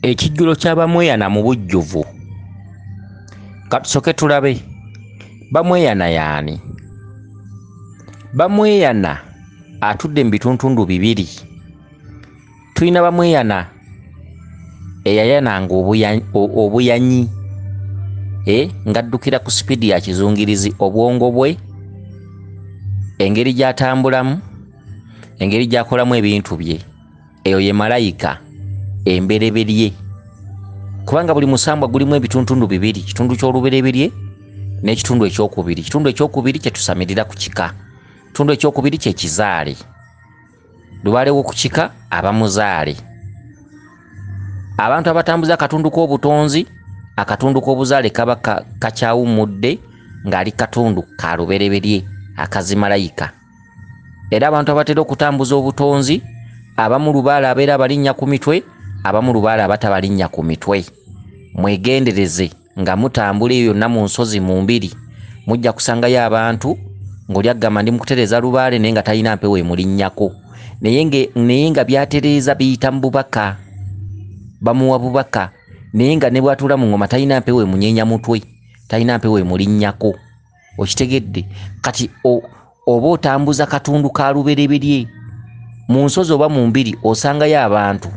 Ekijjulo ky'abamweyana mu bujjuvu. Katusooke tulabe bamweyana yaani. Bamweyana atudde mu bituntundu bibiri. Tulina bamweyana eyayananga obuyanyi ng'addukira ku sipiidi ya kizungirizi, obwongo bwe, engeri gy'atambulamu, engeri gy'akolamu ebintu bye, eyo ye malayika embereberye. Kubanga buli musambwa gulimu ebituntundu bibiri, kitundu ky'olubereberye n'ekitundu ekyokubiri. Kitundu ekyokubiri kye tusamirira ku kika, kitundu ekyokubiri kye kizaale. Lubaale w'oku kika aba muzaale. Abantu abatambuza akatundu k'obutonzi, akatundu k'obuzaale kaba kakyawumudde ng'ali katundu ka lubereberye akazimalayika. Era abantu abatera okutambuza obutonzi, abamu lubaale abeera abalinnya ku mitwe, abamu lubaale abatabalinnya ku mitwe. Mwegendereze nga mutambula eyo yonna mu nsozi mu mbiri, mujja kusangayo abantu ng'oli agamba ndi mu kutereeza lubaale naye nga talina mpewo emulinnyako, naye nga byatereeza biyita mu bubaka, bamuwa bubaka, naye nga ne bw'atuula mu ngoma talina mpewo emunyeenya mutwe, talina mpewo emulinnyako. Okitegedde? Kati oba otambuza katundu ka lubereberye mu nsozi oba mu mbiri, osangayo abantu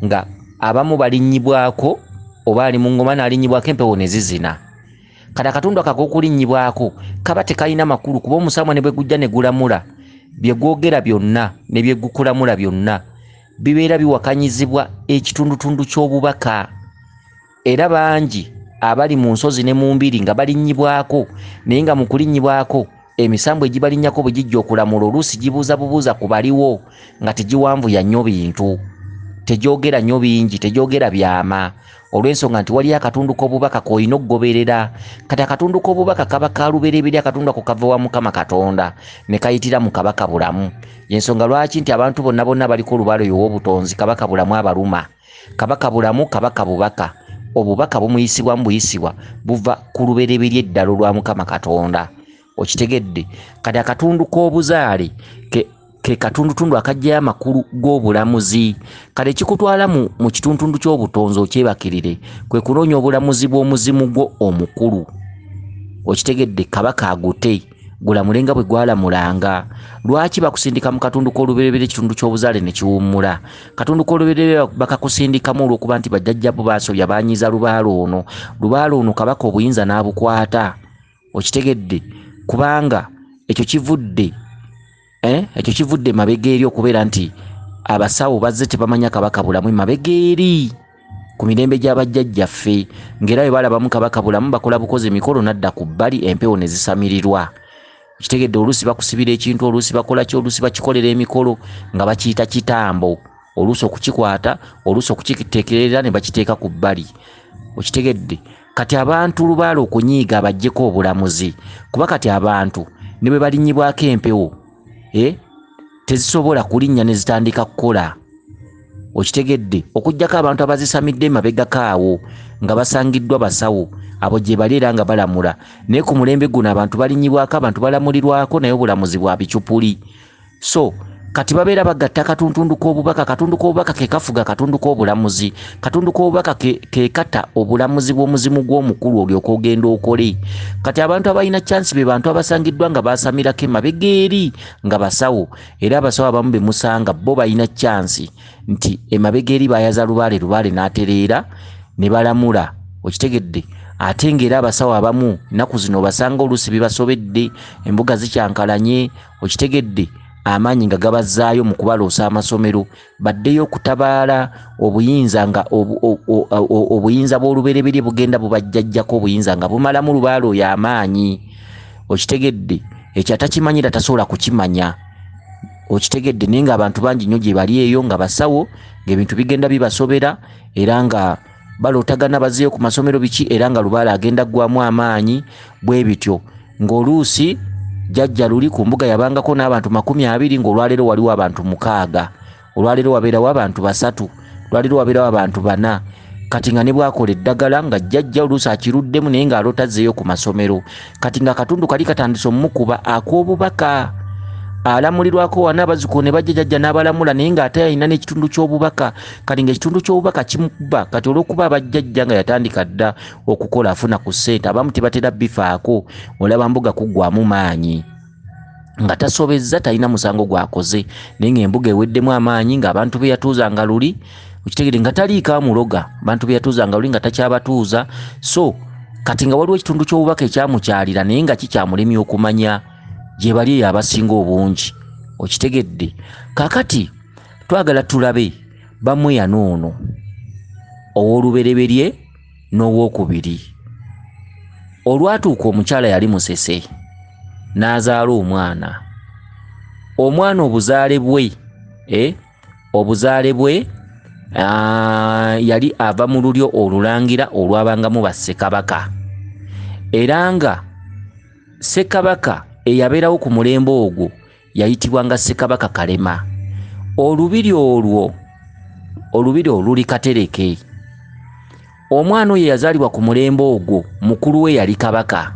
nga abamu balinnyibwako, oba ali mu ngoma n'alinnyibwako empewo ne zizina. Kati akatundu ak'okulinnyibwako kaba tekalina makulu, kuba omusamwa ne bwe gujja ne gulamula, bye gwogera byonna ne bye gukulamula byonna bibeera biwakanyizibwa ekitundutundu ky'obubaka. Era bangi abali mu nsozi ne mu mbiri nga balinnyibwako, naye nga mu kulinnyibwako emisambo egibalinnyako bwe gijja okulamula oluusi gibuuza bubuuza ku baliwo nga tegiwanvuya nnyo bintu, tegyogera nnyo bingi, tegyogera byama, olw'ensonga nti waliyo akatundu k'obubaka k'olina okugoberera. Kati akatundu k'obubaka kaba kalubereberye, akatundu ako kava wa Mukama Katonda ne kayitira mu kabaka bulamu. Y'ensonga lwaki nti abantu bonna bonna baliko olubaale oyo ow'obutonzi kabaka bulamu abaluma. Kabaka bulamu, kabaka bubaka. Obubaka bumuyisibwa mu buyisibwa buva ku lubereberye eddalo lwa Mukama Katonda. Okitegedde? Kati akatundu k'obuzaale ke katundutundu akajjayo amakulu g'obulamuzi. Kale ekikutwala mu kituntundu ky'obutonzi okyebakirire kwe kunoonya obulamuzi bw'omuzimu gwo omukulu. Okitegedde? Kabaka agute gulamule nga bwe gwalamulanga. Lwaki bakusindika mu katundu k'olubereberye ekitundu ky'obuzaale ne kiwummula? Katundu k'olubereberye bakakusindikamu olw'okuba nti bajjajjabo baasobya baanyiza lubaale ono. Lubaale ono kabaka obuyinza n'abukwata. Okitegedde? Kubanga ekyo kivudde mabega eri okubeera nti abasawo bazze tebamanya kabaka bulamu mabega eri ku mirembe gy'abajjajjaffe, ng'era bwe balabamu kabaka bulamu bakola bukozi emikolo nadda ku bbali, empewo ne zisamirirwa. Kitegedde? Oluusi bakusibira ekintu, oluusi bakola ki, oluusi bakikolera emikolo nga bakiyita kitambo, oluusi okukikwata, oluusi okukitekerera ne bakiteeka ku bbali. Okitegedde? Kati abantu lubaale okunyiiga abajjeko obulamuzi, kuba kati abantu ne bwe balinnyibwako empewo tezisobola kulinnya ne zitandika kukola. Okitegedde? Okuggyako abantu abazisamidde mabega kaawo nga basangiddwa basawo, abo gye bali era nga balamula. Naye ku mulembe guno abantu balinnyibwako, abantu balamulirwako, naye obulamuzi bwa bicupuli. So kati babeera bagatta katuntundu k'obubaka. Katundu k'obubaka ke kafuga katundu k'obulamuzi. Katundu k'obubaka ke kata obulamuzi bw'omuzimu gw'omukulu olyoka ogenda okole. Kati abantu abalina chance be bantu abasangiddwa nga baasamirako emabega eri nga basawo, era abasawo abamu be musanga bo balina chance nti emabega eri bayaza lubaale n'atereera ne balamula. Okitegedde? Ate ng'era abasawo abamu nnaku zino basanga oluusi bibasobedde, embuga zikyankalanye. Okitegedde? Amaanyi nga gabazzaayo mu kubaloosa amasomero baddeyo okutabaala obuyinza nga obuyinza bw'olubereberye bugenda bubajjajjako obuyinza nga bumalamu lubaale oyo amaanyi. Okitegedde? Ekyo atakimanyira tasobola kukimanya. Okitegedde? Naye ng'abantu bangi nnyo gye bali eyo nga basawo, ng'ebintu bigenda bibasobera era nga balootagana bazzeeyo ku masomero biki, era nga lubaale agenda ggwamu amaanyi bwe bityo. Ng'oluusi jjajja luli ku mbuga yabangako n'abantu 20 ng'olwaleero waliwo abantu 6, olwaleero wabeerawo abantu 3, olwaleero wabeerawo abantu 4. Kati nga ne bwakola eddagala nga jjajja oluusi akiruddemu naye ng'alootazzeeyo ku masomero. Kati nga akatundu kali katandise omukuba ak'obubaka. alamulirwako wana abazzukulu ne bajja jjajja n'abalamula naye ng'ate alina n'ekitundu ky'obubaka kati ng'ekitundu ky'obubaka kimukuba kati olw'okuba abajjajja nga yatandika dda okukola afuna ku ssente abamu tebatera bifaako olaba mbuga kuggwamu maanyi nga tasobezza talina musango gwakoze naye ng'embuga eweddemu amaanyi ng'abantu be yatuuzanga luli okitegere nga taliika muloga abantu be yatuuzanga luli nga takyabatuuza so kati nga waliwo ekitundu ky'obubaka ekyamukyalira naye nga kikyamulemye okumanya gye bali eyo abasinga obungi okitegedde kaakati twagala tulabe bamweyana ono ow'olubereberye n'owokubiri olwatuuka omukyala yali musese n'azaala omwana obuzaale bwe yali ava mu lulyo olulangira olwabangamu bassekabaka era nga ssekabaka eyabeerawo ku mulembe ogwo yayitibwanga Ssekabaka Kalema. Olubiri olwo luli Katereke. Omwana oyo yazaalibwa ku mulembe ogwo mukulu we yali kabaka.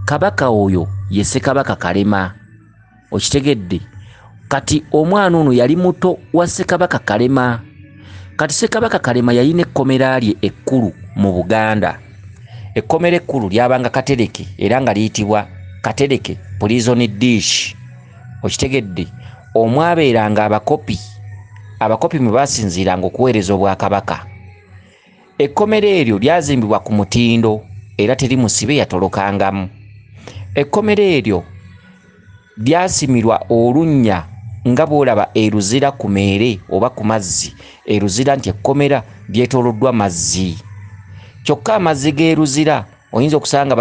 Kabaka oyo ye Ssekabaka Kalema. Okitegedde? Kati omwana ono yali muto wa Ssekabaka Kalema. Kati Ssekabaka Kalema yalina ekkomera lye ekkulu mu Buganda. Ekkomera ekkulu lyabanga Katereke era nga liyitibwa Katereke Prison Dish. Okitegedde? Omwabeeranga abakopi mwe basinziiranga okuweereza obwakabaka. Ekkomera eryo lyazimbibwa ku mutindo era teri musibe yatolokangamu. Ekkomera eryo lyasimirwa olunnya nga bw'olaba eruzira ku meere oba ku mazzi. Eruzira nti ekkomera lyetooloddwa mazzi. Kyokka amazzi g'eruzira oyinza okusanga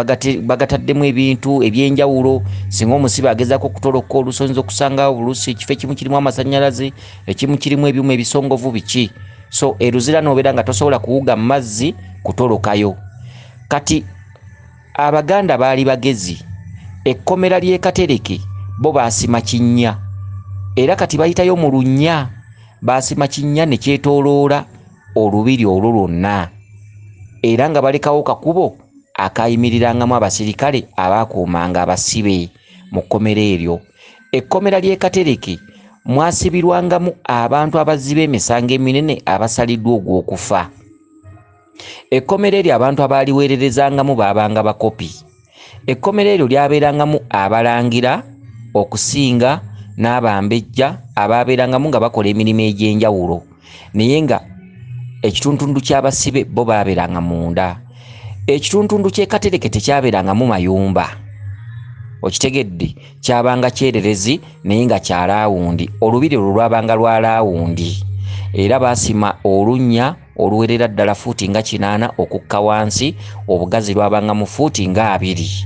bagataddemu ebintu ebyenjawulo. Singa omusibe agezaako okutoloka oluusi oyinza okusanga oluusi ekifo ekimu kirimu amasannyalaze, ekimu kirimu ebyuma ebisongovu biki. So eruzira n'obeera nga tosobola kuwuga mu mazzi kutolokayo. Kati Abaganda baali bagezi. Ekkomera ly'e Katereke bo baasima kinnya. Era kati bayitayo mu lunnya. Baasima kinnya ne kyetooloola olubiri olwo lwonna. Era nga balekawo kakubo akayimirangamu abasirikale abaakuumanga abasibe mu kkomera eryo. Ekkomera ly'e Katereke mwasibirwangamu abantu abaziba emisango eminene abasaliddwa ogw'okufa. Ekkomera eryo abantu abaaliweererezangamu baabanga bakopi. Ekkomera eryo lyabeerangamu abalangira okusinga n'abambejja abaabeerangamu nga bakola emirimu egy'enjawulo. Naye nga ekituntundu ky'abasibe bo baabeeranga munda. Ekituntundu ky'e Katereke tekyabeerangamu mayumba. Okitegedde? Kyabanga kyererezi naye nga kya laawundi. Olubiri olwo lwabanga lwa laawundi. Era baasima olunnya oluwerera ddala fuuti nga 8 okukka wansi. Obugazi lwabanga mu fuuti nga 2.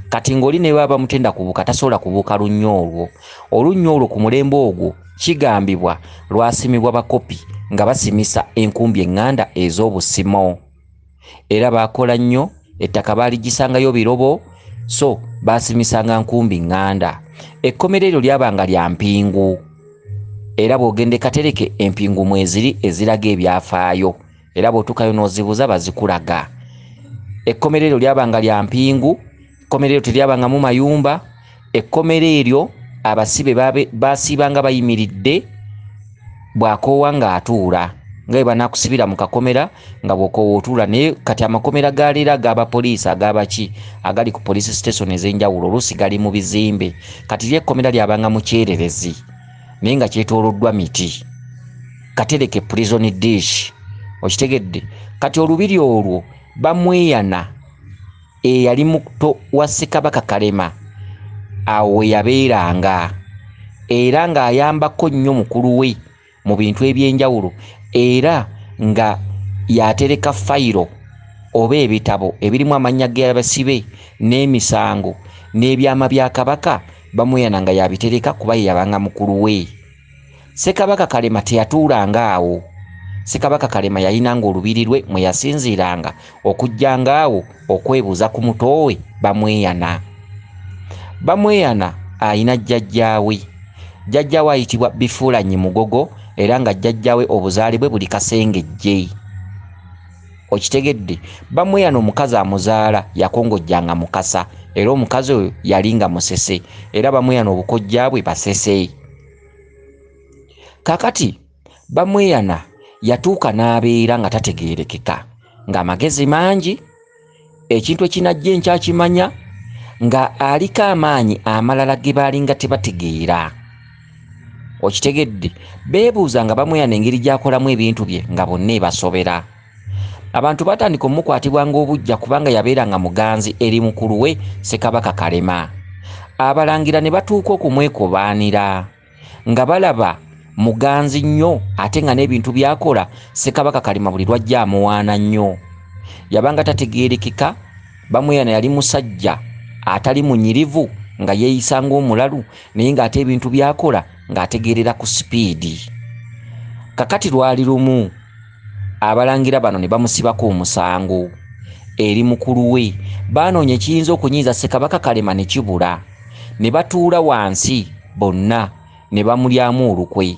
Kati ng'oli ne baba mutenda kubuuka tasobola kubuuka lunnya olwo. Olunnya olwo ku mulembe ogwo kigambibwa lwasimibwa bakopi nga basimisa enkumbi eŋŋanda ez'obusimo. Era baakola nnyo, ettaka baaligisangayo birobo, so baasimisanga nkumbi ŋŋanda. Ekkomera eryo lyabanga lya mpingu. Era bw'ogenda e Katereke empingu mweziri eziraga ebyafaayo. Era bw'otuukayo n'ozibuza bazikulaga. Ekkomera eryo lyabanga lya mpingu. Ekkomera eryo teryabangamu mayumba. Ekkomera eryo abasibe baasibanga bayimiridde bw'akoowa ng'atuula. Nga bwe banaakusibira mu kakomera nga bw'okoowa otuula. Naye kati amakomera galeera ag'abapoliisi ag'abaki agali ku police station ez'enjawulo oluusi gali mu bizimbe. Kati ly'ekkomera lyabanga mu kyererezi naye nga kyetooloddwa miti. Katereke Prison Dish. Okitegedde? Kati olubiri olwo bamweyana eyali muto wa Ssekabaka Kalema awo we yabeeranga era ng'ayambako nnyo mukulu we mu bintu eby'enjawulo era nga yatereka fayiro oba ebitabo ebirimu amannya g'abasibe n'emisango n'ebyama bya kabaka bamweyana nga yabitereka kuba ye yabanga mukulu we. Ssekabaka Kalema teyatuulanga awo. Ssekabaka Kalema yayinanga olubiri lwe mwe yasinziiranga okujjanga awo okwebuuza ku muto we bamweyana. Bamweyana ayina jjajjaawe. Jjajjaawe ayitibwa Bifuulanyi Mugogo era nga jjajjaawe obuzaale bwe buli Kasengejje. okitegedde bamweyana omukazi amuzaala yakongojjanga mukasa era omukazi oyo yalinga musese era bamweyana obukojja bwe basese. Kakati bamweyana yatuuka n'abeera nga tategeerekeka ng'amagezi mangi, ekintu ekinajja enkyakimanya nga aliko amaanyi amalala ge baalinga tebategeera. Okitegedde beebuuza nga bamweyana engeri gy'akolamu ebintu bye nga bonna ebasobera. Abantu batandika omukwatibwanga obujja kubanga yabeeranga muganzi eri mukulu we Ssekabaka Kalema. Abalangira ne batuuka okumwekobaanira nga balaba muganzi nnyo ate nga n'ebintu byakola Ssekabaka Kalema buli lwajja amuwaana nnyo. Yabanga tategeerekeka, bamweyana yali musajja atali munyirivu nga yeeyisa ng'omulalu naye ng'ate ebintu byakola ng'ategeerera ku sipiidi. Kakati lwali lumu abalangira bano ne bamusibako omusango eri mukulu we. Baanoonya ekiyinza okunyiiza Ssekabaka Kalema ne kibula. Ne batuula wansi bonna ne bamulyamu olukwe.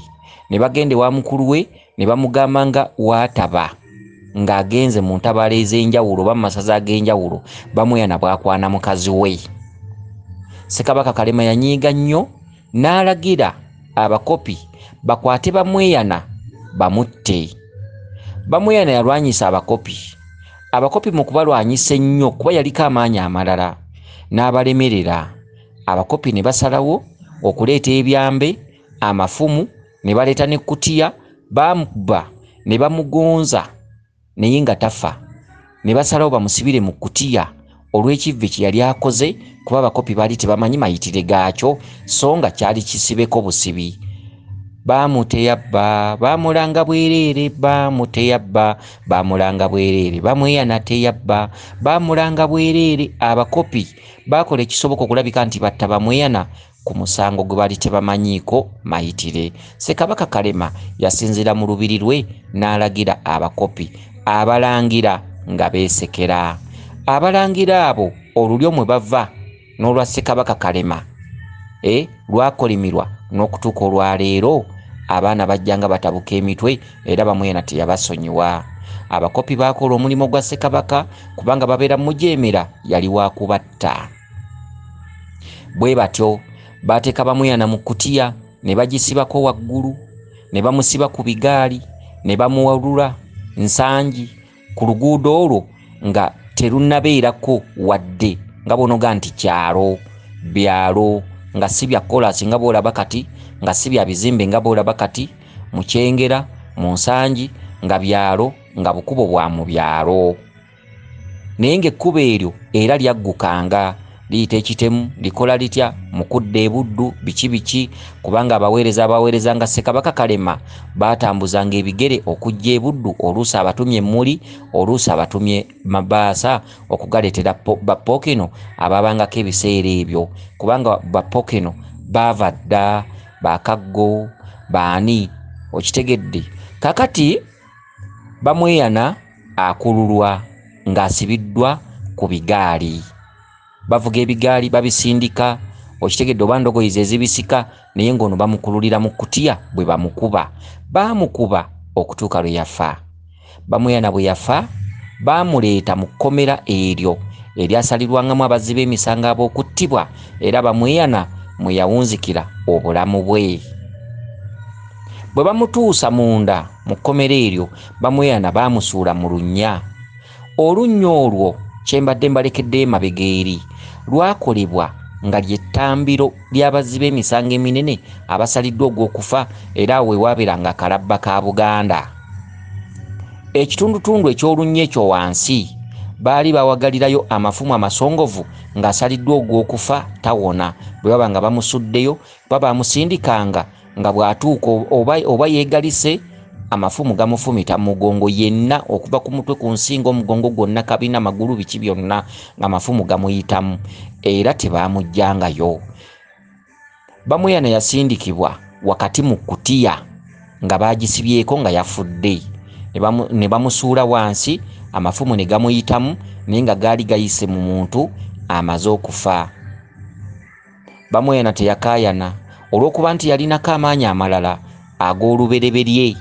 Ne bagenda ewa mukulu we ne bamugamba nga waataba ng'agenze mu ntabaalo ez'enjawulo oba mu masaza ag'enjawulo bamweyana bwakwana mukazi we. Ssekabaka Kalema yanyiiga nnyo n'alagira abakopi bakwate bamweyana bamutte. Bamweyana yalwanyisa abakopi. Abakopi mu kubalwanyisa ennyo kuba yaliko amaanyi amalala n'abalemerera. Abakopi ne basalawo okuleeta ebyambe, amafumu, ne baleeta n'ekkutiya, bamukuba ne bamugonza naye nga tafa. Ne basalawo bamusibire mu kkutiya olw'ekivve kye yali akoze kuba abakopi baali tebamanyi mayitire gaakyo so nga kyali kisibeko busibi. Bamuteyabba bamulanga bwereere, bamuteyabba bamulanga bwereere, bamweyana teyabba bamulanga bwereere. Abakopi bakola ekisoboka okulabika nti batta bamweyana ku musango gwe baali tebamanyiiko mayitire. Ssekabaka Kalema yasinzira mu lubiri lwe n'alagira abakopi abalangira nga beesekera. Abalangira abo olulyo mwe bava n'olwa Ssekabaka Kalema lwakolimirwa n'okutuuka olwaleero abaana bajjanga batabuka emitwe era bamweyana teyabasonyiwa. Abakopi baakola omulimu gwa Ssekabaka kubanga babeera mujeemera yali wa kubatta. Bwe batyo baateeka bamweyana mu kkutiya ne bagisibako waggulu, ne bamusiba ku bigaali, ne bamuwalula nsangi ku luguudo olwo nga terunnabeerako wadde nga bonoga nti kyalo, byalo nga si bya kolasi nga boolaba kati, nga si bya bizimbe nga boolaba kati, mu Kyengera, mu Nsangi nga byalo, nga bukubo bwa mu byalo. Naye ng'ekkubo eryo era lyaggukanga liyita ekitemu likola litya mu kudda ebuddu biki biki kubanga abaweerezanga Ssekabaka Kalema baatambuzanga ebigere okujja ebuddu oluusi abatumye Emmuli, oluusi abatumye Mabaasa okugaleetera Bapokeno ababangako ebiseera ebyo kubanga Bapokeno baava dda Bakaggo baani. Okitegedde. Kakati bamweyana akululwa ng'asibiddwa ku bigaali. Bavuga ebigaali babisindika, okitegedde oba ndogoyizi ezibisika naye ng'ono bamukululira mu kkutiya bwe bamukuba. Baamukuba okutuuka lwe yafa. Bamweyana bwe yafa baamuleeta mu kkomera eryo eryasalirwangamu abazzi b'emisango ab'okuttibwa era bamweyana mwe yawunzikira obulamu bwe. Bwe bamutuusa munda mu kkomera eryo bamweyana baamusuula mu lunnya. Olunnya olwo kye mbadde mbalekedde emabega eri lwakolebwa nga ly'ettambiro ly'abazzi b'emisango eminene abasaliddwa ogw'okufa era awo waabeeranga akalabba ka Buganda. Ekitundutundu eky'olunnya ekyo wansi baali bawagalirayo amafumu amasongovu ng'asaliddwa ogw'okufa tawona. Bwe baba nga bamusuddeyo baba bamusindikanga nga bw'atuuka oba yeegalise amafumu gamufumita mu mugongo yenna okuva ku mutwe ku nsingo omugongo gwonna kabina magulu biki byonna ng'amafumu gamuyitamu era tebaamugjangayo. Bamweyana yasindikibwa wakati mu kkutiya nga baagisibyeko nga yafudde ne bamusuula wansi amafumu ne gamuyitamu naye nga gaali gayise mu muntu amaze okufa. Bamweyana teyakaayana olw'okuba nti yalinako amaanyi amalala ag'olubereberye.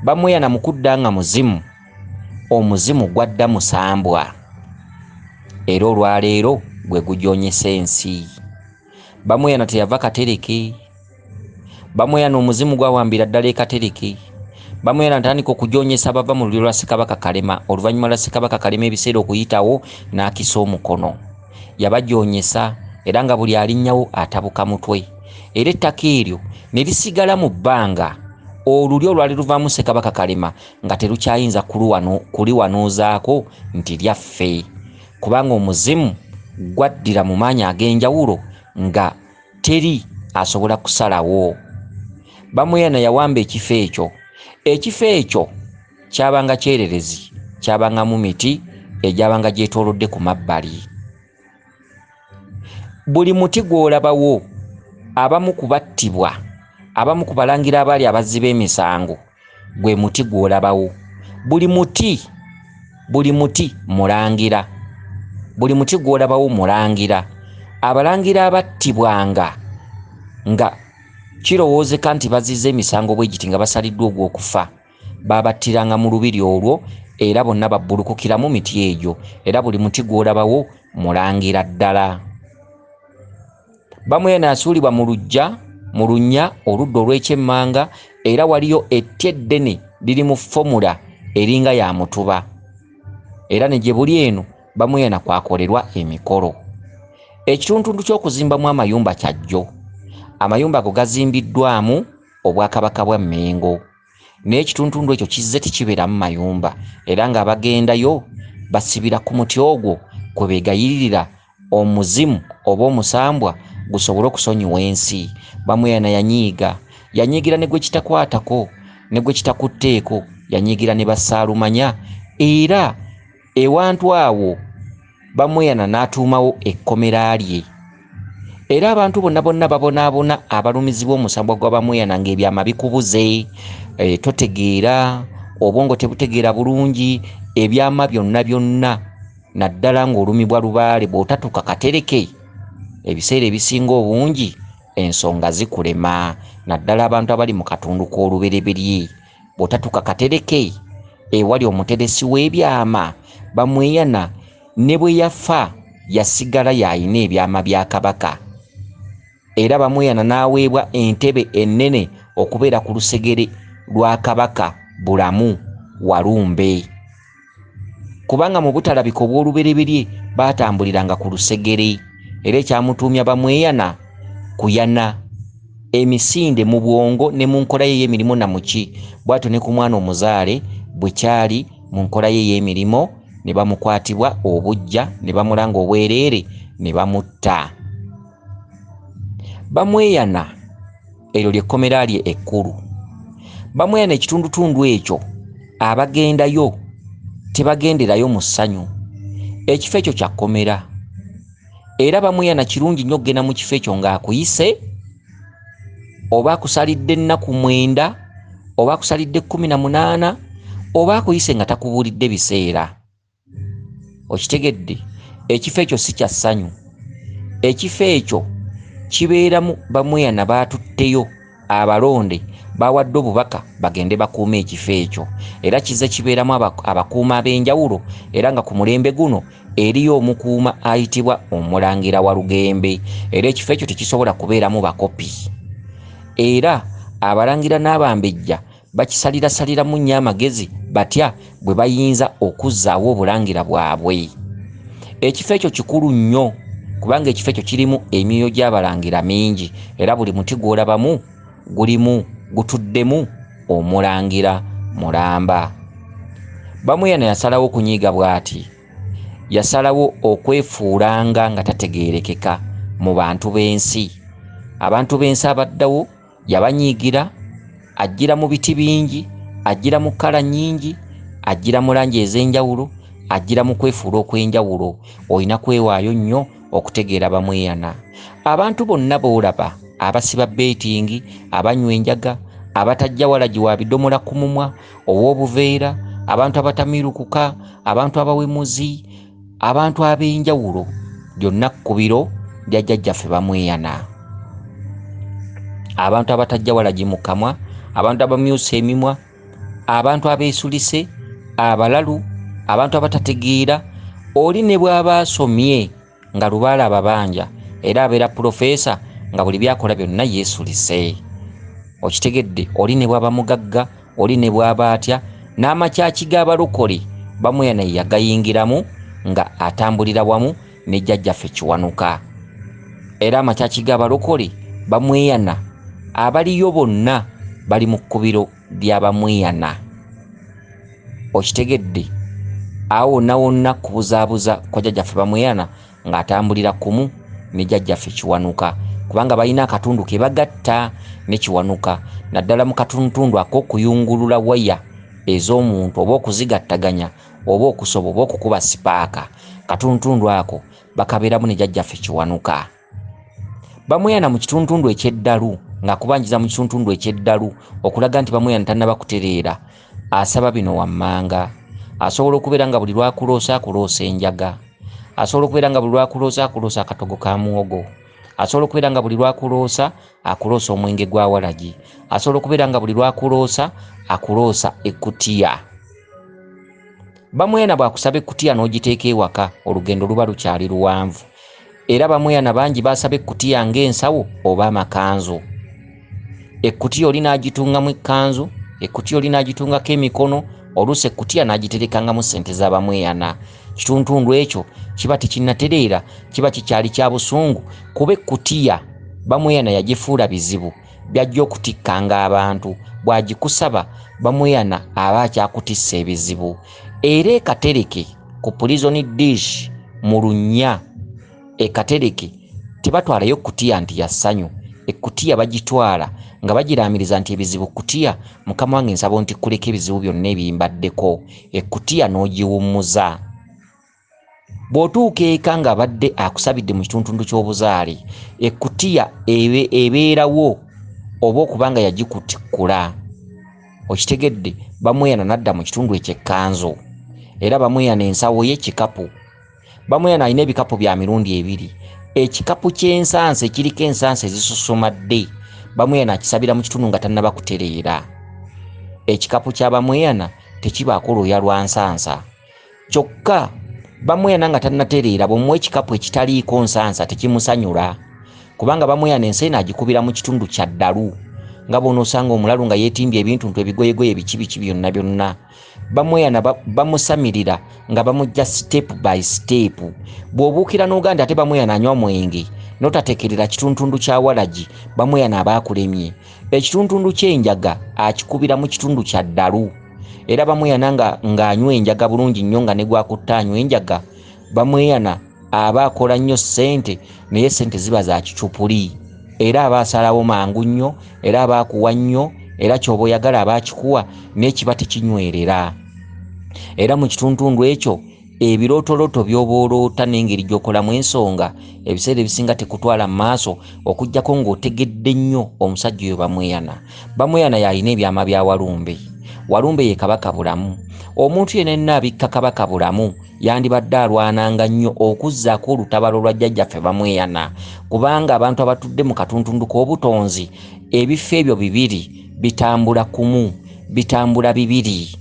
Bamweyana mu kudda nga muzimu omuzimu gwadda musambwa era olwaleero gwe gujoonyesa ensi. Bamweyana teyava Katereke, Bamweyana omuzimu gwawambira ddala Katereke. Bamweyana ntandika okujoonyesa bava mu lulyo lwa Ssekabaka Kalema. Oluvannyuma lwa Ssekabaka Kalema ebiseera okuyitawo n'akisa omukono, yabajoonyesa era nga buli alinnyawo atabuka mutwe, era ettaka eryo ne lisigala mu bbanga. Olulyo lwali luvaamu Ssekabaka Kalema nga terukyayinza kuliwanuuzaako nti lyaffe, kubanga omuzimu gwaddira mu maanyi ag'enjawulo nga teri asobola kusalawo. Bamweyana yawamba ekifo ekyo kyabanga kyererezi, kyabanga mu miti egyabanga gyetoolodde ku mabbali. Buli muti gw'olabawo, abamu kubattibwa, abamu ku balangira abaali abazzi b'emisango, gwe muti gw'olabawo. Buli muti mulangira, buli muti gw'olabawo mulangira. Abalangira abattibwanga nga kirowoozeka nti bazizza emisango bwe giti nga basaliddwa ogw'okufa, babattiranga mu lubiri olwo, era bonna babbulukukira mu miti egyo, era buli muti gw'olabawo mulangira ddala. Bamweyana yasuulibwa mu lunnya oludda olw'ekyemmanga, era waliyo etti eddene liri mu fomula eringa ya mutuba, era ne gye buli eno Bamweyana kwakolerwa emikolo. Ekitundu ky'okuzimbamu amayumba kyajjo. Amayumba ago gazimbiddwamu Obwakabaka bwa Mmengo, n'ekitundu ekyo kizze tekibeeramu mayumba, era nga bagendayo basibira ku muti ogwo kwe beegayiririra omuzimu oba omusambwa gusobole okusonyiwa ensi. Bamweyana yanyiigira ne gwe kitakwatako, ne gwe kitakutteeko, yanyiigira ne Bassaalumanya, era ewantu awo Bamweyana n'atuumawo ekkomera lye. Era abantu bonna babonaabona abalumizibwa omusambwa gwa Bamweyana ng'ebyama bikubuze, totegeera, obwongo tebutegeera bulungi, ebyama byonna naddala ng'olumibwa lubaale bw'otatuuka Katereke, ebiseera ebisinga obungi ensonga zikulema. Naddala abantu abali mu katundu k'olubereberye, bw'otatuuka Katereke ewali omuteresi w'ebyama, Bamweyana ne bwe yafa yasigala yayina ebyama bya Kabaka. Era Bamweyana n'aweebwa entebe ennene okubeera ku lusegere lwa Kabaka Bulamu Walumbe, kubanga mu butalabika obw'olubereberye baatambuliranga ku lusegere, era ekyamutuumya Bamweyana kuyana emisinde mu bwongo ne mu nkola ye y'emirimu namuki. Bw'atyo ne ku mwana omuzaale bwe kyali mu nkola ye y'emirimu, ne bamukwatibwa obujja, ne bamulanga obwereere, ne bamutta. Bamweyana eryo ly'ekkomera lye ekkulu. Bamweyana ekitundutundu ekyo abagendayo tebagenderayo mu ssanyu. Ekifo ekyo kya kkomera, era Bamweyana kirungi nnyo okugenda mu kifo ekyo ng'akuyise, oba akusalidde ennaku 9 oba akusalidde 18 oba akuyise nga takubuulidde biseera. Okitegedde? Ekifo ekyo si kya ssanyu. Ekifo ekyo kibeeramu Bamweyana baatutteyo, abalonde bawadde obubaka bagende bakuuma ekifo ekyo, era kizze kibeeramu abakuuma ab'enjawulo, era nga ku mulembe guno eriyo omukuuma ayitibwa Omulangira Walugembe, era ekifo ekyo tekisobola kubeeramu bakopi, era abalangira n'abambejja bakisalirasaliramu nnyo amagezi batya bwe bayinza okuzzaawo obulangira bwabwe. Ekifo ekyo kikulu nnyo kubanga ekifo ekyo kirimu emyoyo gy'abalangira mingi, era buli muti gw'olabamu gutuddemu omulangira mulamba. Bamweyana yasalawo okunyiiga bw'ati, yasalawo okwefuulanga nga tategeerekeka mu bantu b'ensi. Abantu b'ensi abaddawo yabanyiigira, ajjira mu biti bingi, ajjira mu kkala nnyingi, ajjira mu langi ez'enjawulo, ajjira mu kwefuula okw'enjawulo. Olina kwewaayo nnyo okutegeera Bamweyana. Abantu bonna boolaba, abasiba beetingi, abanywa enjaga, abatajja walagi wa bidomola ku mumwa ow'obuveera, abantu abatamirukuka, abantu abawemuzi, abantu ab'enjawulo, byonna kkubiro lya jjajjaffe Bamweyana. Abantu abatajja walagi mu kamwa, abantu abamyusa emimwa, abantu abeesulise, abalalu, abantu abatategeera oli ne bw'aba asomye nga lubaala ababanja era abeera profesa nga buli byakola byonna yeesulise. Okitegedde, oli ne bw'aba mugagga, oli ne bw'aba atya, n'amakyaki g'abalokole Bamuyana yagayingiramu nga atambulira wamu ne jjajjaffe Kiwanuka. Era amakyaki g'abalokole Bamuyana abaliyo bonna bali mu kkubiro lya Bamuyana. Okitegedde, awo wonna kubuzaabuza kwa jjajjaffe Bamuyana ng'atambulira kumu ne jjajjaffe Kiwanuka, kubanga balina akatundu ke bagatta ne Kiwanuka, naddala mu katuntundu ak'okuyungulula waya ez'omuntu oba okuzigattaganya oba okusoba oba okukuba sipaaka. Katuntundu ako bakabeeramu ne jjajjaffe Kiwanuka. Bamuyana mu kituntundu eky'eddalu ng'akubanjiza mu kituntundu eky'eddalu okulaga nti Bamuyana tannaba kutereera, asaba bino wammanga. Asobola okubeera nga buli lwakuloosa akuloosa enjaga, asobola okubeera nga buli lwakuloosa akuloosa akatogo ka muwogo, asobola okubeera nga buli lwakuloosa akuloosa omwenge gwa walagi, asobola okubeera nga buli lwakuloosa akuloosa ekkutiya. Bamuyana bw'akusaba ekkutiya n'ogiteeka ewaka, olugendo luba lukyali luwanvu. Era Bamuyana bangi basaba ekkutiya ng'ensawo oba amakanzu. Ekkutiya oli n'agitungamu ekkanzu, ekkutiya oli n'agitungako emikono, oluusi ekkutiya n'agiterekangamu ssente za Bamuyana. Kituntundu ekyo kiba tekinnatereera, kiba kikyali kya busungu, kuba ekkutiya Bamuyana yagifuula bizibu byajja okutikkanga abantu. Bw'agikusaba Bamuyana aba akyakutissa ebizibu. Era ekatereke ku prison dish mu Lunya, ekatereke tebatwalayo ekkutiya nti ya ssanyu. Ekkutiya bagitwala nga bagiraamiriza nti ebizibu kkutiya, mukama wange nsaba nti kuleka ebizibu byonna ebimbaddeko, ekkutiya n'ogiwummuza. Bw'otuuka eka ng'abadde akusabidde mu kituntundu ky'obuzaale, ekkutiya ebeerawo oba okubanga yagikutikkula. Okitegedde, Bamuyana n'adda mu kitundu eky'ekkanzu. Era Bamuyana ensawo ye kikapu. Bamuyana alina ebikapu bya mirundi ebiri. Ekikapu ky'ensansa ekiriko ensansa ezisusumadde Bamuyana akisabira mu kitundu nga tannaba kutereera. Ekikapu kya Bamuyana tekibaako lwoya lwa nsansa. Kyokka Bamuyana nga tannatereera bw'omuwa ekikapu ekitaliiko nsansa tekimusanyula, kubanga Bamuyana enseena agikubira mu kitundu kya ddalu, nga bw'onoosanga omulalu nga yeetimbye ebintu ebigoyegoye biki byonna byonna. Bamuyana bamusamirira nga bamujja step by step. Bw'obuukira n'oganda ate Bamuyana anywa mwenge n'otatekerera kituntundu kya walagi, Bamuyana aba akulemye. Ekituntundu ky'enjaga akikubira mu kitundu kya ddalu. Era Bamuyana ng'anywa enjaga bulungi nnyo nga ne gwakutta anywa enjaga, Bamuyana aba akola nnyo ssente, naye ssente ziba za kicupuli. Era aba asalawo mangu nnyo, era aba akuwa nnyo, era ky'oba oyagala aba akikuwa, n'ekiba tekinywerera. Era mu kituntundu ekyo ebirootoloto by'oba oloota n'engeri gy'okolamu ensonga, ebiseera ebisinga tekutwala mu maaso okuggyako ng'otegedde nnyo omusajja oyo Bamuyana. Bamuyana yalina ebyama bya Walumbe. Walumbe ye kabaka bulamu. Omuntu yenna abikka kabaka bulamu yandibadde alwananga nnyo okuzzaako olutabalo lwa jjajjaffe Bamuyana, kubanga abantu abatudde mu katuntundu k'obutonzi, ebifo ebyo bibiri bitambula kumu, bitambula bibiri,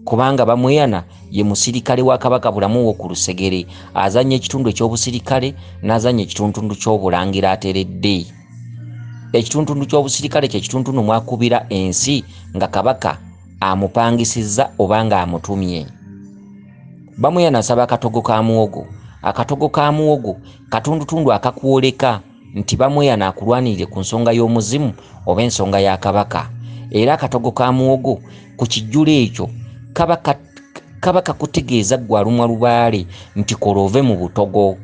kubanga Bamuyana ye musirikale wa kabaka bulamu w'oku Lusegere, azannya ekitundu eky'obusirikale n'azannya ekituntundu ky'obulangira ateredde. Ekituntundu ky'obusirikale kye kituntundu mwakubira ensi nga kabaka amupangisizza oba nga amutumye. Bamuyana asaba akatogo ka muwogo. Akatogo ka muwogo katundutundu akakwoleka nti Bamuyana akulwanirire ku nsonga y'omuzimu oba ensonga ya kabaka. Era akatogo ka muwogo ku kijjulo ekyo kaba kakutegeeza ggwe alumwa lubaale nti kola ove mu butogo.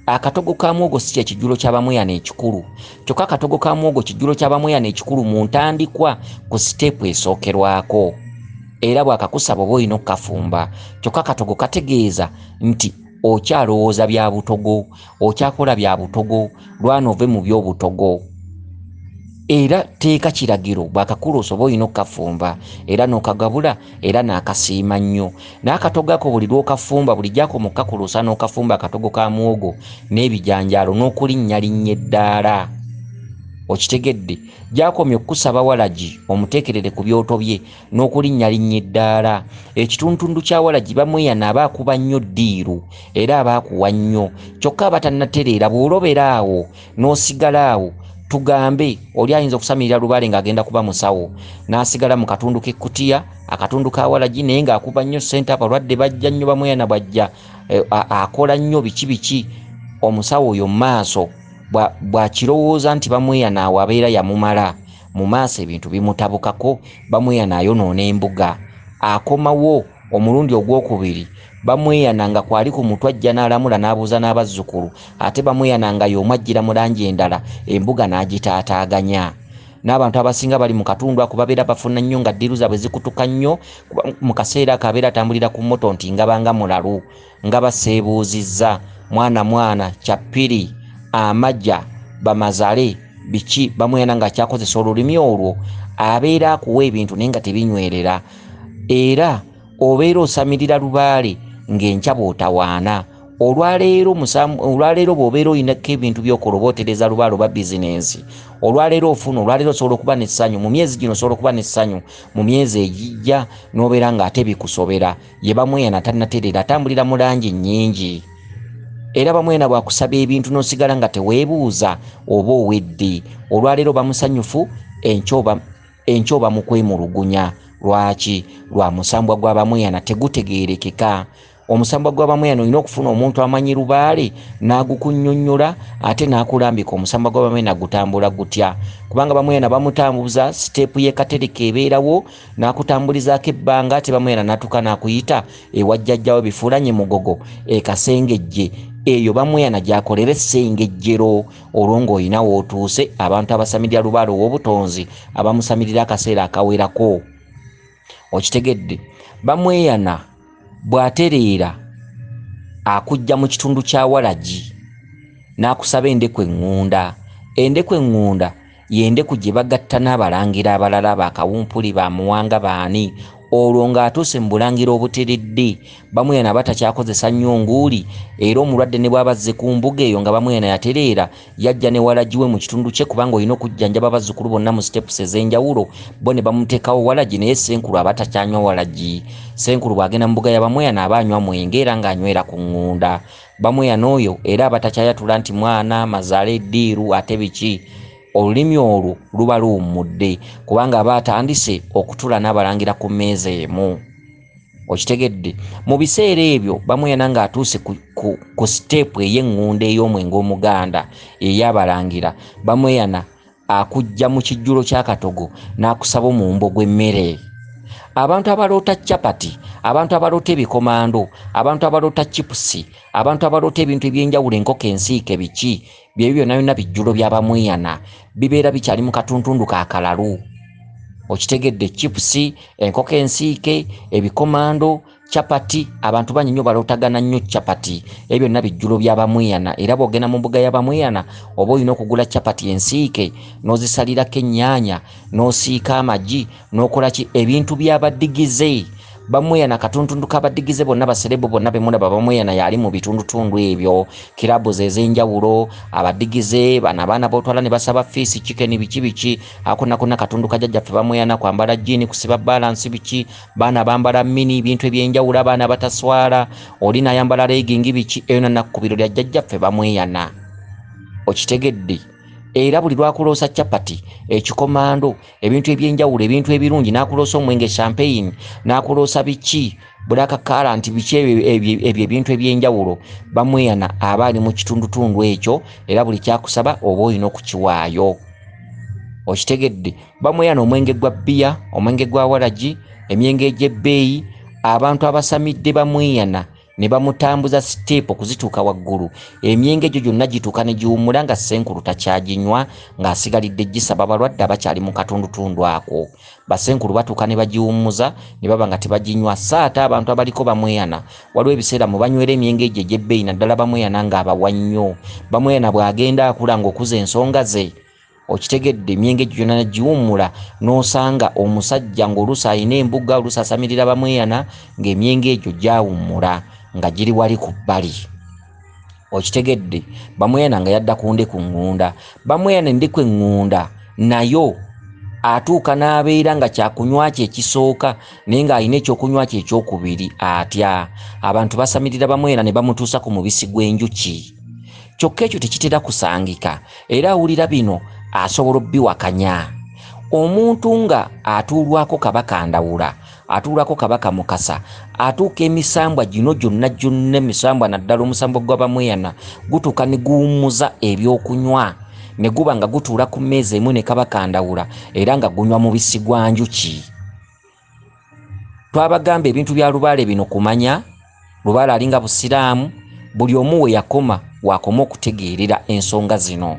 Akatogo ka muwogo si kye kijjulo kya Bamuyana ekikulu, kyokka akatogo ka muwogo kijjulo kya Bamuyana ekikulu mu ntandikwa ku siteepu esookerwako. Era bw'akakusaba oba olina okukafumba, kyokka akatogo kategeeza nti okyalowooza bya butogo, okyakola bya butogo, lwana ove mu by'obutogo. Era teeka kiragiro bw'akakuloosa oba olina okukafumba, era n'okagabula, era n'akasiima nnyo. N'akatogo ako buli lw'okafumba, buli gyako mu kakuloosa n'okafumba akatogo ka muwogo n'ebijanjaalo n'okulinnya eddaala. okitegedde gyakomye okusaba Walagi omuteekerere ku byoto bye n'okulinnya eddaala. Ekitundutundu kya Walagi bamweyana abaakuba nnyo ddiiru era abaakuwa nnyo, kyokka abatannatereera bw'olobera awo n'osigala awo, tugambe oli ayinza okusamirira lubaale ng'agenda kuba musawo n'asigala mu katundu k'ekkutiya, akatundu ka Walagi, naye ng'akuba nnyo ssente, abalwadde bajja nnyo, bamweyana bajja, akola nnyo biki omusawo oyo mu maaso bw'akirowooza nti bamweyana awo abeera yamumala, mu maaso ebintu bimutabukako, bamweyana ayonoona embuga. Akomawo omulundi ogwokubiri bamweyana nga kwali ku mutwe ajja n'alamula n'abuuza n'abazzukulu, ate bamweyana nga y'omu ajjira mu langi endala, embuga n'agitaataaganya. N'abantu abasinga bali mu katundu ako babeera bafuna nnyo nga ddiiru zaabwe zikutuka nnyo, mu kaseera ako abeera atambulira ku mmoto nti nga banga mulalu, nga baseebuuzizza mwana Kyappiri, Amajja, Bamazale, biki, bamweyana nga kyakozesa olulimi olwo, abeera akuwa ebintu naye nga tebinywerera. Era obeera osamirira lubaale ng'enkya bw'otawaana. Olwaleero bw'obeera olinako ebintu by'okola oba otereza lubaale oba bizinensi, olwaleero ofuna, olwaleero osobola okuba n'essanyu, mu myezi gino osobola okuba n'essanyu, mu myezi egijja n'obeera ng'ate bikusobera. Ye bamweyana tannatereera, atambulira mu langi nnyingi. Era bamweyana bwakusaba ebintu n'osigala nga teweebuuza oba owedde. Olwaleero bamusanyufu, enkya oba mu kwemulugunya. Lwaki? Lwa musambwa gwa bamweyana tegutegeerekeka. Omusambwa gwa bamweyana olina okufuna omuntu amanyi lubaale n'agukunnyonnyola ate n'akulambika. Omusambwa gwa bamweyana gutambula gutya? Kubanga bamweyana bamutambuza siteepu y'ekatereka ebeerawo, n'akutambulizaako ebbanga, ate bamweyana n'atuuka n'akuyita ewajjajjawo bifuulanye mugogo ekasengejje. Eyo bamweyana gyakolera essengejjero, olwo ng'olina w'otuuse. Abantu abasamirira lubaale ow'obutonzi abamusamirira akaseera akawerako. Okitegedde? Bamweyana bw'atereera akujja mu kitundu kya Walagi n'akusaba endeku eŋŋunda. Endeku eŋŋunda y'endeku gye bagatta n'abalangira abalala bakawumpuli, bamuwanga, baani. Olwo ng'atuuse mu bulangira obuteredde, bamweyana batakyakozesa nnyo nguuli. Era omulwadde ne bw'abazze ku mbuga eyo nga bamweyana yatereera, yajja ne Walagi we mu kitundu kye, kubanga olina okujjanjaba abazzukulu bonna mu sitepusi ez'enjawulo. Bo ne bamuteekawo Walagi, naye Ssenkulu aba takyanywa Walagi. Ssenkulu bw'agenda mu mbuga ya bamweyana aba anywa mwenge era ng'anywera ku ŋŋunda. Bamweyana oyo era abatakyayatula nti mwana, Mazale, ddiiru, ate biki. Olulimi olwo luba luwummudde kubanga aba atandise okutula n'abalangira ku mmeeza emu. Okitegedde? Mu biseera ebyo bamweyana ng'atuuse ku siteepu ey'eŋŋunda ey'omwenge omuganda ey'abalangira, bamweyana akujja mu kijjulo ky'akatogo n'akusaba omuwumbo gw'emmere. Abantu abaloota capati, abantu abaloota ebikomando, abantu abaloota chipusi, abantu abaloota ebintu ebyenjawulo, enkoko ensiike, biki, byebyo byonna bijjulo bya bamweyana, bibeera bikyali mu katuntundu ka kalalu. Okitegedde? Chipusi, enkoko ensiike, ebikomando, chapati, abantu banyi nnyo balootagana nnyo chapati. Ebyo byonna bijjulo bya bamweyana. Era bw'ogenda mu mbuga ya bamweyana oba olina okugula chapati ensiike n'ozisalirako ennyaanya n'osiika amagi n'okola ki, ebintu by'abaddigize. Bamweyana katuntundu k'abaddigize bonna, baserebo bonna bemulaba bamweyana yali mu bitundutundu ebyo, kirabu ez'enjawulo, abaddigize bana abaana b'otwala ne basaba fiisi, chicken, biki ako nakonna katundu kajjajjaffe bamweyana, kwambala jjiini, kusiba balansi, biki, baana bambala mini, bintu ebyenjawulo, abaana bataswala, oli n'ayambala legging, biki, eyo nakubiro lya jjajjaffe bamweyana. Okitegedde? Era buli lwakuloosa chapati, ekikomando, ebintu ebyenjawulo, ebintu ebirungi, n'akuloosa omwenge, champagne, n'akuloosa biki, bulaka kalanti, biki ebyo ebintu ebyenjawulo, bamweyana aba ali mu kitundutundu ekyo, era buli kyakusaba oba olina okukiwaayo. Okitegedde? Bamweyana omwenge gwa bbiya, omwenge gwa Walagi, emyenge egy'ebbeeyi, abantu abasamidde bamweyana ne bamutambuza siteepu okuzituuka waggulu. Emyenge egyo gyonna gituuka ne giwummula nga Ssenkulu takyaginywa, ng'asigalidde gisaba balwadde abakyali mu katundutundu ako. Bassenkulu batuuka ne bagiwummuza ne baba nga tebaginywa. Ate abantu abaliko bamweyana waliwo ebiseera mu banywera emyenge egyo egy'ebbeeyi, naddala bamweyana ng'abawa nnyo. Bamweyana bw'agenda akula ng'okuza ensonga ze. Okitegedde? Emyenge egyo gyonna giwummula n'osanga omusajja ng'oluusi alina embuga, oluusi asamirira bamweyana ng'emyenge egyo gyawummula nga giri wali ku bbali. okitegedde bamweyana nga yadda ku ndeku ŋŋunda bamweyana endeku eŋŋunda nayo atuuka n'abeera nga kyakunywa kye ekisooka naye ng'alina ekyokunywa kye ekyokubiri atya abantu basamirira bamweyana ne bamutuusa ku mubisi gw'enjuki kyokka ekyo tekitera kusangika era awulira bino asobola obbiwakanya omuntu nga atuulwako kabaka Ndawula atuulako kabaka Mukasa atuuka emisambwa gino gyonna emisambwa naddala omusambwa gw'abamweyana gutuuka ne guwummuza ebyokunywa ne guba nga gutuula ku mmeeza emu ne kabaka Ndawula era nga gunywa mubisi gwa njuki. Twabagamba ebintu bya Lubaale bino kumanya Lubaale alinga Busiraamu buli omu we yakoma wakoma okutegeerera ensonga zino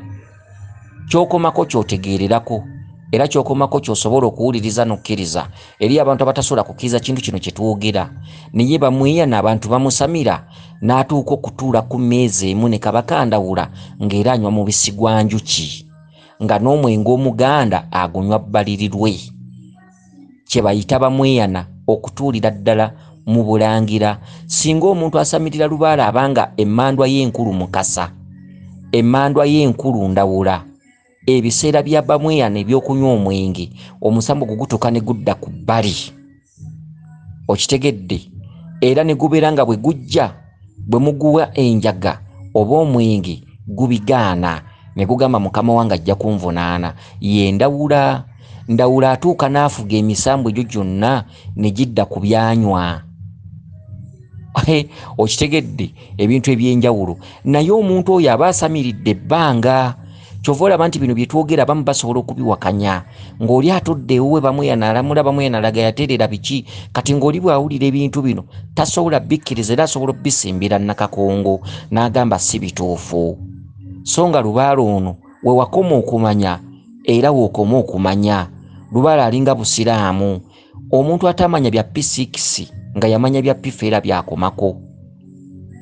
kyokomako kyotegeererako era kyokomako kyosobola okuwuliriza n'okkiriza eri abantu abatasobola kukkiriza kintu kino kye twogera naye bamweyana abantu bamusamira n'atuuka okutuula ku mmeeza emu ne kabaka Ndawula ng'era anywa mubisi gwa njuki nga n'omwenge omuganda agunywa bbalirirwe kye bayita bamweyana okutuulira ddala mu Bulangira. Singa omuntu asamirira Lubaale abanga emmandwa y'enkulu Mukasa emmandwa y'enkulu Ndawula ebiseera bya bamweyana ebyokunywa omwenge omusambo gugutuka ne gudda ku bbali okitegedde era ne gubeera nga bwe gujja bwe muguwa enjaga oba omwenge gubigaana ne gugamba mukama wange ajja kunvunaana ye Ndawula. Ndawula atuuka n'afuga emisambo egyo gyonna ne gidda ku byanywa okitegedde ebintu ebyenjawulo naye omuntu oyo aba asamiridde ebbanga kyova olaba nti bino bye twogera abamu basobola okubiwakanya ng'oli atudde ewuwe bamweyana alamula bamweyana alaga yateerera biki kati ng'oli bw'awulira ebintu bino tasobola bikkiriza era asobola obbisimbira Nakakongo n'agamba si bituufu so nga Lubaale ono we wakoma okumanya era wookoma okumanya Lubaale alinga Busiraamu omuntu atamanya bya P6 nga yamanya bya P4 era byakomako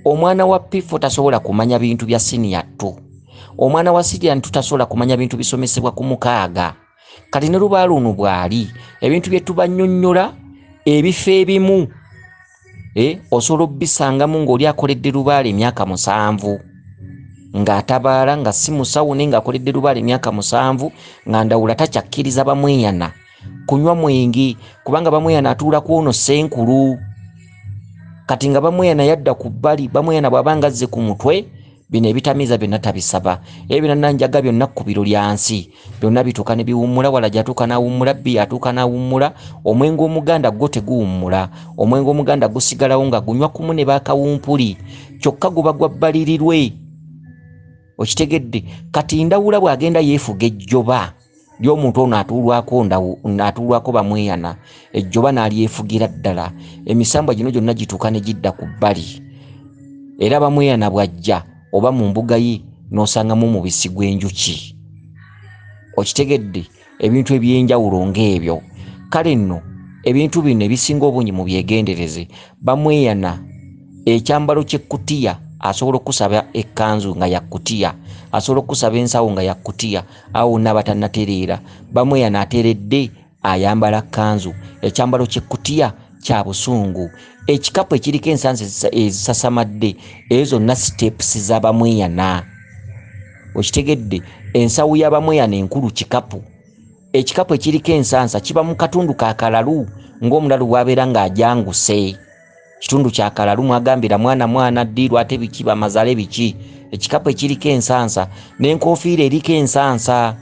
omwana wa P4 tasobola kumanya bintu bya senior 2 omwana wa senior tutasobola kumanya bintu bisomesebwa ku mukaaga kati ne Lubaale ono bw'ali ebintu bye tubannyonnyola ebifo ebimu osobola obbisangamu ng'oli akoledde Lubaale emyaka 7 ng'atabaala nga si musawo naye ng'akoledde Lubaale emyaka 7 nga Ndawula takyakkiriza bamweyana kunywa mwenge kubanga bamweyana atuula ku ono Ssenkulu kati nga bamweyana yadda ku bbali bamweyana bw'abanga azze ku mutwe bino ebitamiiza byonna tabisaba ebyo nanjaga byonna ku biro lyansi byonna bituuka ne biwummula wala gyatuuka n'awummula bbi atuuka n'awummula omwenge omuganda gwo teguwummula omwenge omuganda gusigalawo nga gunywa kumu ne baakawumpuli kyokka guba gwa bbalirirwe okitegedde kati Ndawula bw'agenda yeefuga ejjoba ly'omuntu ono atuulwako bamweyana ejjoba n'alyefugira ddala emisambwa gino gyonna gituuka ne gidda ku bbali era bamweyana bw'ajja oba mu mbuga ye n'osangamu omubisi gw'enjuki okitegedde ebintu ebyenjawulo ng'ebyo kale nno ebintu bino ebisinga obungi mu byegendereze bamweyana ekyambalo ky'ekkutiya asobola okusaba ekkanzu nga yakkutiya asobola okusaba ensawo nga yakkutiya awo n'abatannatereera bamweyana ateeredde ayambala kkanzu ekyambalo ky'ekkutiya kya busungu ekikapu ekiriko ensansa ezisasamadde ezo zonna steps z'abamweyana okitegedde ensawo y'abamweyana enkulu kikapu ekikapu ekiriko ensansa kiba mu katundu ka kalalu ng'omulalu bw'abeera ng'ajanguse kitundu kya kalalu mwagambira mwana ddiirwa ate biki bamazale biki ekikapu ekiriko ensansa n'enkofiira eriko ensansa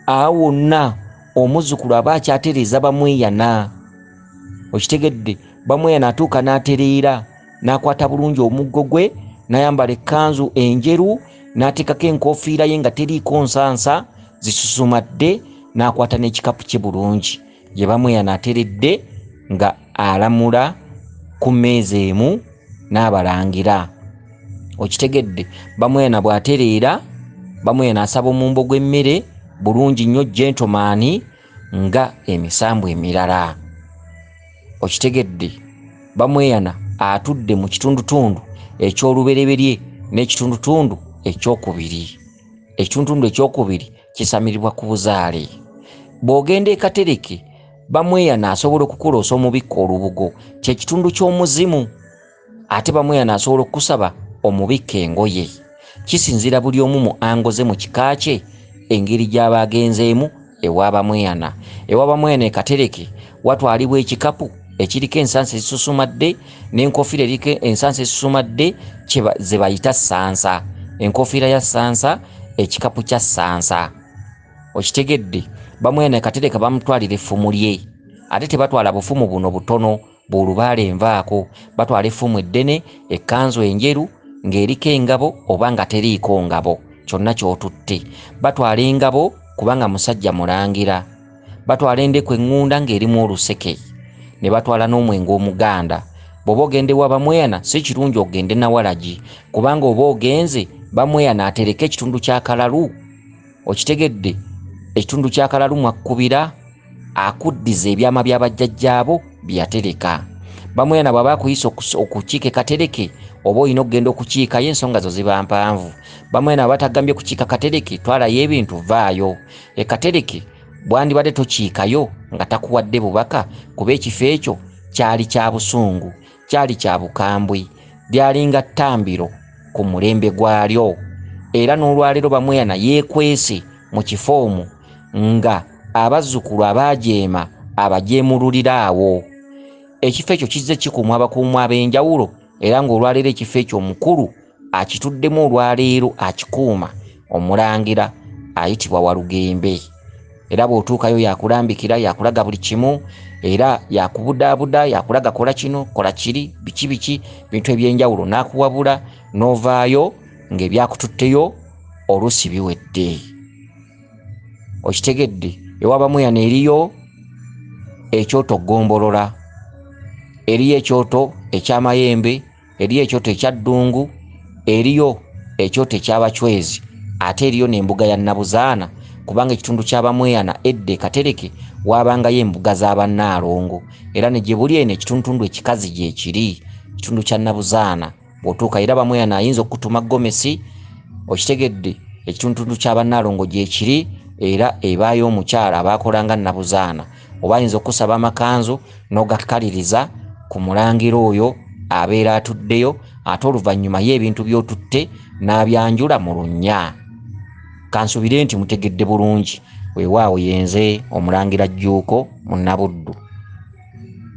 awo wonna omuzzukulu aba akyatereeza bamweyana okitegedde bamweyana atuuka n'atereera n'akwata bulungi omuggo gwe n'ayambala ekkanzu enjeru n'ateekako enkofiira ye nga teriiko nsansa zisusumadde n'akwata n'ekikapu kye bulungi gye bamweyana ateredde nga alamula ku mmeeza emu n'abalangira okitegedde bamweyana bw'atereera bamweyana asaba omumbo gw'emmere bulungi nnyo gentleman nga emisambu emirala okitegedde bamweyana atudde mu kitundutundu eky'olubereberye n'ekitundutundu ekyokubiri ekitundutundu ekyokubiri kisamirirwa ku buzaale bw'ogenda e Katereke bamweyana asobola okukuloosa omubikka olubugo kye kitundu ky'omuzimu ate bamweyana asobola okusaba omubikka engoye kisinzira buli omu mu angoze mu kika kye engeri gy'aba agenzeemu ewa Bamweyana. Ewa Bamweyana Katereke watwalibwa ekikapu ekiriko ensansa ezisusumadde n'enkofiira eriko ensansa ezisusumadde ze bayita ssansa. Enkofiira ya ssansa, ekikapu kya ssansa. Okitegedde? Bamweyana Katereke bamutwalira effumu lye. Ate tebatwala bufumu buno butono bw'olubaale envaako, batwala effumu eddene, ekkanzu enjeru ng'eriko engabo oba nga teriiko ngabo, kyonna ky'otutte. Batwala engabo kubanga musajja mulangira. Batwala endeku eŋŋunda ng'erimu oluseke. Ne batwala n'omwenge omuganda. Bw'oba ogende wa Bamweyana si kirungi ogende na Walagi, kubanga oba ogenze Bamweyana atereke ekitundu kya kalalu. Okitegedde? Ekitundu kya kalalu mwakkubira akuddiza ebyama bya bajjajjaabo bye yatereka. Bamweyana bw'aba akuyisa okukiika Katereke oba olina okugenda okukiikayo ensonga zo ziba mpanvu. Bamweyana bw'aba tagambye kukiika Katereke twalayo ebintu vaayo. Katereke bwandibadde tokiikayo nga takuwadde bubaka kuba ekifo ekyo kyali kya busungu, kyali kya bukambwe, lyalinga ttambiro ku mulembe gwalyo. Era n'olwaleero Bamweyana yeekwese mu kifo omwo nga abazzukulu abaajeema abajeemululira awo. Ekifo ekyo kizze kikuumwa abakuumu ab'enjawulo, era ng'olwaleero ekifo ekyo omukulu akituddemu olwaleero akikuuma omulangira ayitibwa Walugembe. Era bw'otuukayo yakulambikira, yakulaga buli kimu, era yakubudaabuda, yakulaga kola kino kola kiri, biki biki, bintu eby'enjawulo n'akuwabula n'ovaayo ng'ebyakututteyo oluusi biwedde. Okitegedde? Ewa Bamweyana eriyo ekyoto Ggombolola, eriyo ekyoto eky'Amayembe, eriyo ekyoto ekya Ddungu, eriyo ekyoto eky'Abachwezi, ate eriyo n'embuga ya Nabuzaana, kubanga ekitundu kya Bamweyana edde Katereke waabangayo embuga z'Abannaalongo, era ne gye buli eno ekitundu ekikazi gye kiri, ekitundu kya Nabuzaana. Bw'otuuka era Bamweyana ayinza okutuma Gomesi. Okitegedde? Ekitundu ky'Abannaalongo gye kiri, era ebaayo omukyala abaakolanga Nabuzaana, oba ayinza okusaba amakanzu n'ogakaliriza ku mulangira oyo abeera atuddeyo, ate oluvannyuma y'ebintu by'otutte n'abyanjula mu lunnya. Kansubire nti mutegedde bulungi. Weewaawo yenze Omulangira Jjuuko mu Nabuddu.